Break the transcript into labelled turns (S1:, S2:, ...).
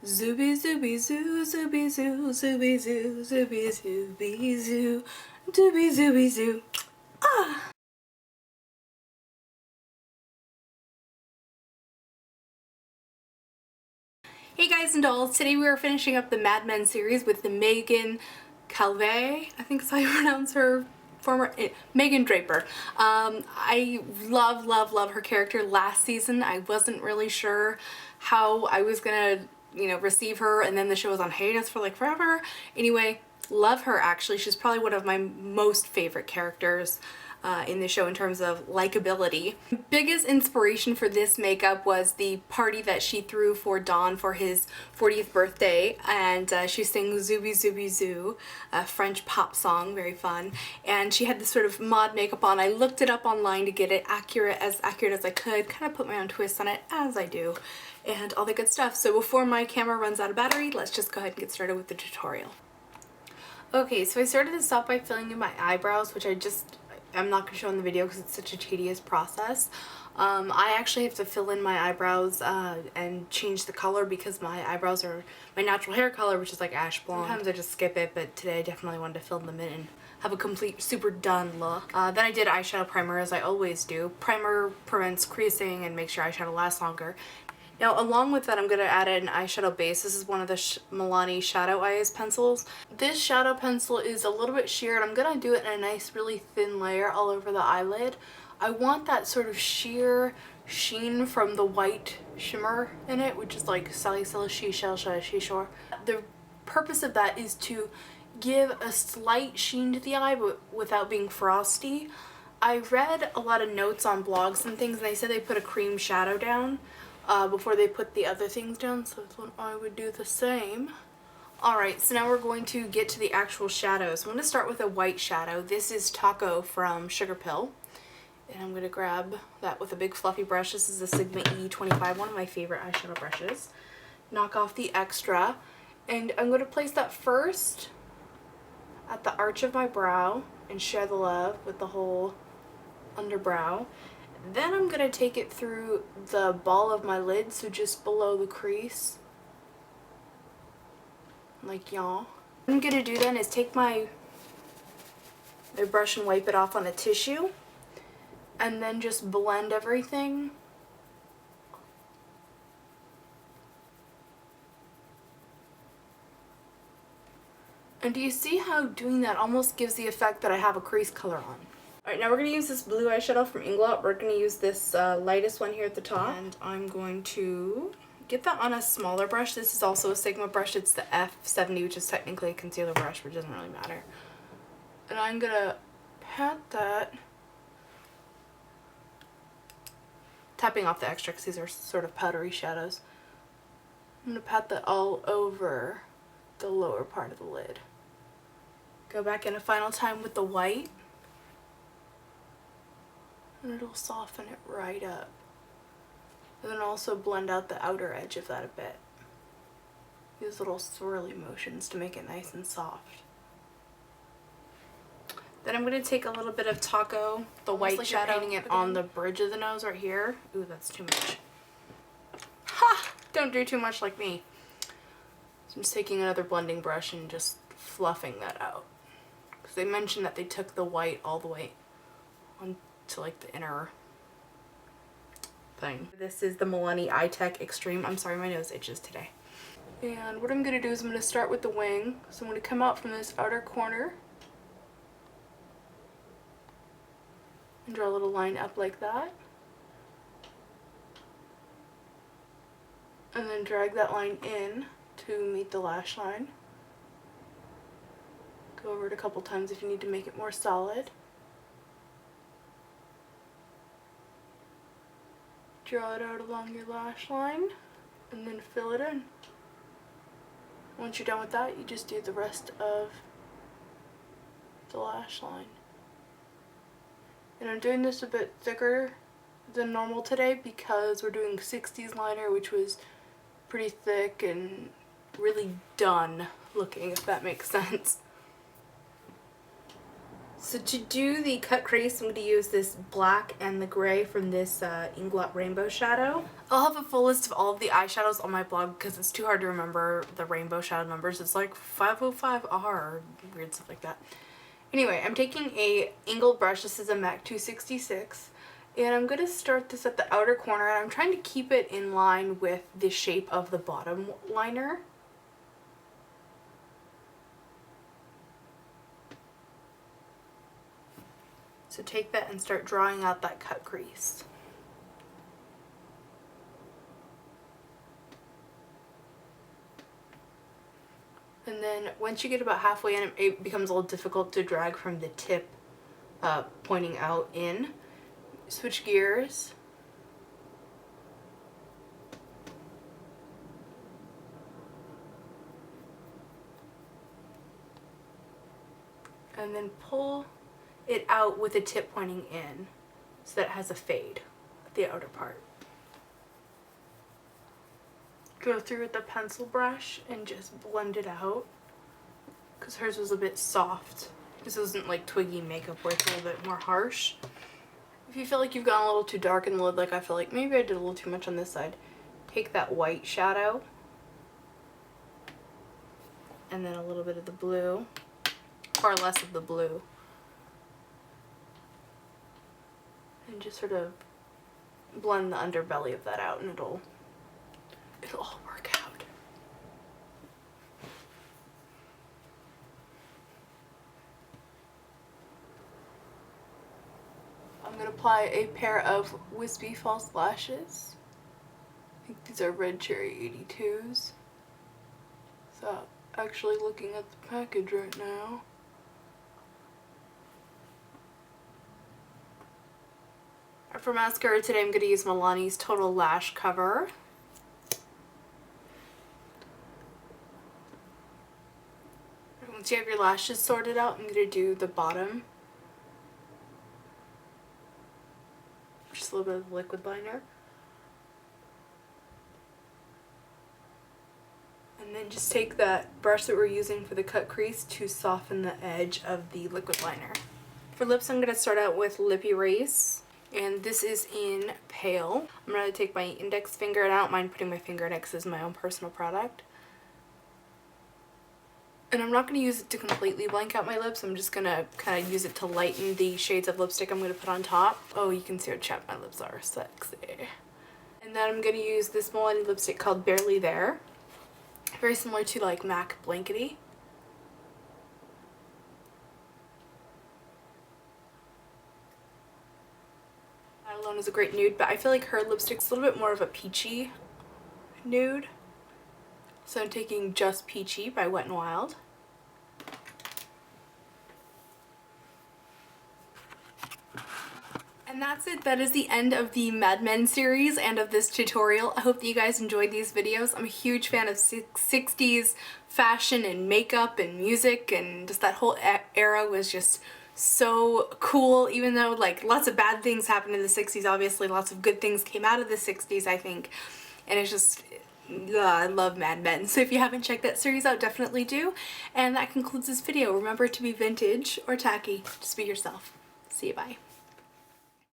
S1: Zooby zooby zoo, zooby zoo, zooby zoo, zooby zooby zoo, dooby zooby zoo. Ah! Hey guys and dolls, today we are finishing up the Mad Men series with the Megan Calvé, I think is how you pronounce her Megan Draper. I love her character. Last season I wasn't really sure how I was gonna receive her, and then the show was on hiatus for like forever. Anyway, love her actually. She's probably one of my most favorite characters in the show in terms of likability. Biggest inspiration for this makeup was the party that she threw for Don for his 40th birthday, and she sang Zooby Zooby Zoo, a French pop song, very fun, and she had this sort of mod makeup on. I looked it up online to get it as accurate as I could, kind of put my own twist on it, as I do, and all the good stuff. So before my camera runs out of battery, let's just go ahead and get started with the tutorial. Okay, so I started this off by filling in my eyebrows, which I'm not going to show in the video because it's such a tedious process. I actually have to fill in my eyebrows and change the color because my eyebrows are my natural hair color, which is like ash blonde. Sometimes I just skip it, but today I definitely wanted to fill them in and have a complete super done look. Then I did eyeshadow primer, as I always do. Primer prevents creasing and makes your eyeshadow last longer. Now, along with that, I'm going to add an eyeshadow base. This is one of the Milani Shadow Eyes pencils. This shadow pencil is a little bit sheer, and I'm going to do it in a nice, really thin layer all over the eyelid. I want that sort of sheer sheen from the white shimmer in it, which is like Sally Sally She Shell She Shore. The purpose of that is to give a slight sheen to the eye, but without being frosty. I read a lot of notes on blogs and things, and they said they put a cream shadow down before they put the other things down, so I thought I would do the same. Alright, so now we're going to get to the actual shadows. I'm going to start with a white shadow. This is Taco from Sugar Pill, and I'm going to grab that with a big fluffy brush. This is a Sigma E25, one of my favorite eyeshadow brushes. Knock off the extra, and I'm going to place that first at the arch of my brow and share the love with the whole underbrow. Then I'm going to take it through the ball of my lid, so just below the crease, like y'all. What I'm going to do then is take my brush and wipe it off on a tissue, and then just blend everything. And do you see how doing that almost gives the effect that I have a crease color on? Alright, now we're going to use this blue eyeshadow from Inglot. We're going to use this lightest one here at the top. And I'm going to get that on a smaller brush. This is also a Sigma brush. It's the F70, which is technically a concealer brush, but it doesn't really matter. And I'm going to pat that, tapping off the extra because these are sort of powdery shadows. I'm going to pat that all over the lower part of the lid. Go back in a final time with the white, and it'll soften it right up. And then also blend out the outer edge of that a bit. Use little swirly motions to make it nice and soft. Then I'm going to take a little bit of Taco, the white shadow, painting it on the bridge of the nose right here. Ooh, that's too much. Ha! Don't do too much like me. So I'm just taking another blending brush and just fluffing that out. Because they mentioned that they took the white all the way on to like the inner thing. This is the Milani Eye Tech Extreme. I'm sorry, my nose itches today. And what I'm going to do is I'm going to start with the wing. So I'm going to come out from this outer corner and draw a little line up like that. And then drag that line in to meet the lash line. Go over it a couple times if you need to make it more solid. Draw it out along your lash line and then fill it in. Once you're done with that, you just do the rest of the lash line. And I'm doing this a bit thicker than normal today because we're doing 60's liner, which was pretty thick and really done looking, if that makes sense. So to do the cut crease, I'm going to use this black and the gray from this Inglot Rainbow Shadow. I'll have a full list of all of the eyeshadows on my blog because it's too hard to remember the rainbow shadow numbers. It's like 505R or weird stuff like that. Anyway, I'm taking a angled brush. This is a MAC 266. And I'm going to start this at the outer corner, and I'm trying to keep it in line with the shape of the bottom liner. So take that and start drawing out that cut crease. And then once you get about halfway in, it becomes a little difficult to drag from the tip pointing out in. Switch gears. And then pull it out with the tip pointing in so that it has a fade at the outer part. Go through with the pencil brush and just blend it out, because hers was a bit soft. This wasn't like twiggy makeup where it's a little bit more harsh. If you feel like you've gone a little too dark in the lid, like I feel like maybe I did a little too much on this side, take that white shadow and then a little bit of the blue, or less of the blue, and just sort of blend the underbelly of that out, and it'll all work out. I'm going to apply a pair of wispy false lashes. I think these are Red Cherry 82s. So actually looking at the package right now. For mascara today, I'm going to use Milani's Total Lash Cover. Once you have your lashes sorted out, I'm going to do the bottom. Just a little bit of liquid liner. And then just take that brush that we're using for the cut crease to soften the edge of the liquid liner. For lips, I'm going to start out with Lip Erase. And this is in Pale. I'm going to take my index finger, and I don't mind putting my finger in it because it's my own personal product. And I'm not going to use it to completely blank out my lips. I'm just going to kind of use it to lighten the shades of lipstick I'm going to put on top. Oh, you can see how chapped my lips are. Sexy. And then I'm going to use this Milani lipstick called Barely There. Very similar to like MAC Blankety. That alone is a great nude, but I feel like her lipstick's a little bit more of a peachy nude. So I'm taking Just Peachy by Wet n Wild. And that's it. That is the end of the Mad Men series and of this tutorial. I hope that you guys enjoyed these videos. I'm a huge fan of 60s fashion and makeup and music, and just that whole era was just so cool, even though like lots of bad things happened in the 60s. Obviously lots of good things came out of the 60s, I think, and it's just I love Mad Men. So if you haven't checked that series out, definitely do. And that concludes this video. Remember to be vintage or tacky. Just be yourself. See you, bye.